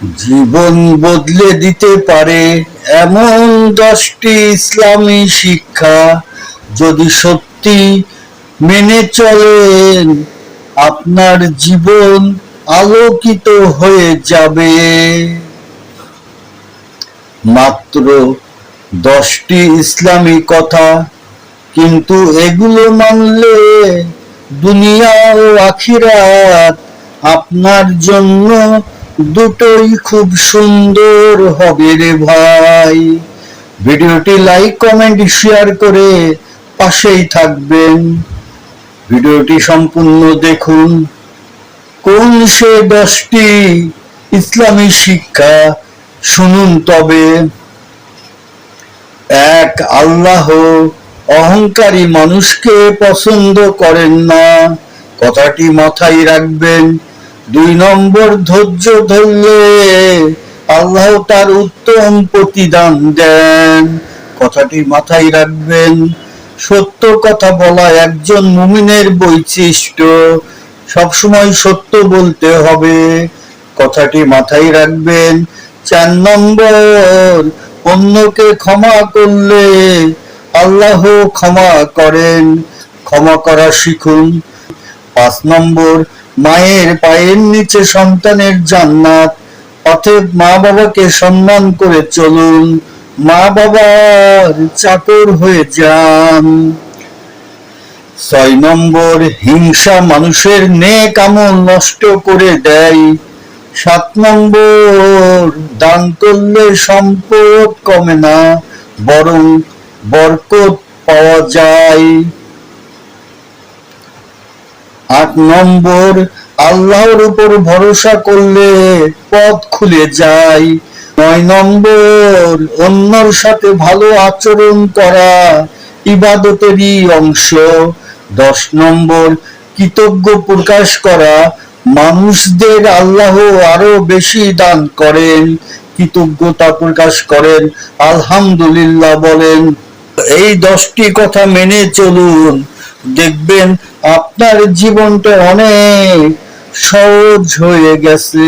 জীবন বদলে দিতে পারে এমন 10টি ইসলামী শিক্ষা যদি সত্যি মেনে চলেন, আপনার জীবন আলোকিত হয়ে যাবে। মাত্র 10টি ইসলামী কথা, কিন্তু এগুলো মানলে দুনিয়া ও আখিরাত আপনার জন্য দুটোই খুব সুন্দর হবে রে ভাই। ভিডিওটি লাইক, কমেন্ট, শেয়ার করে পাশেই থাকবেন। ভিডিওটি সম্পূর্ণ দেখুন। কোন সে 10টি ইসলামী শিক্ষা, শুনুন তবে। 1, আল্লাহ অহংকারী মানুষকে পছন্দ করেন না, কথাটি মাথায় রাখবেন। 2 নম্বর, ধৈর্য ধরলে আল্লাহ তার উত্তম প্রতিদান দেন, কথাটি মাথায় রাখবেন। সত্য কথা বলা একজন মুমিনের বৈশিষ্ট্য, সবসময় সত্য বলতে হবে, কথাটি মাথায় রাখবেন। 4 নম্বর, অন্যকে ক্ষমা করলে আল্লাহ ক্ষমা করেন, ক্ষমা করা শিখুন। 5 নম্বর, মায়ের পায়ের নিচে সন্তানের জান্নাত, অতএব মা বাবাকে সম্মান করে চলুন, মা বাবার চাকর হয়ে যান। 6 নম্বর, হিংসা মানুষের নেক আমল নষ্ট করে দেয়। 7 নম্বর, দান করলে সম্পদ কমে না, বরং বরকত পাওয়া যায়। 8 নম্বর, আল্লাহর উপর ভরসা করলে পথ খুলে যায়। 9 নম্বর, অন্যর সাথে ভালো আচরণ করা ইবাদতেরই অংশ। 10 নম্বর, কৃতজ্ঞ প্রকাশ করা, মানুষদের আল্লাহ আরো বেশি দান করেন, কৃতজ্ঞতা প্রকাশ করেন, আলহামদুলিল্লাহ বলেন। এই 10টি কথা মেনে চলুন, দেখবেন আপনার জীবনটা অনেক সহজ হয়ে গেছে।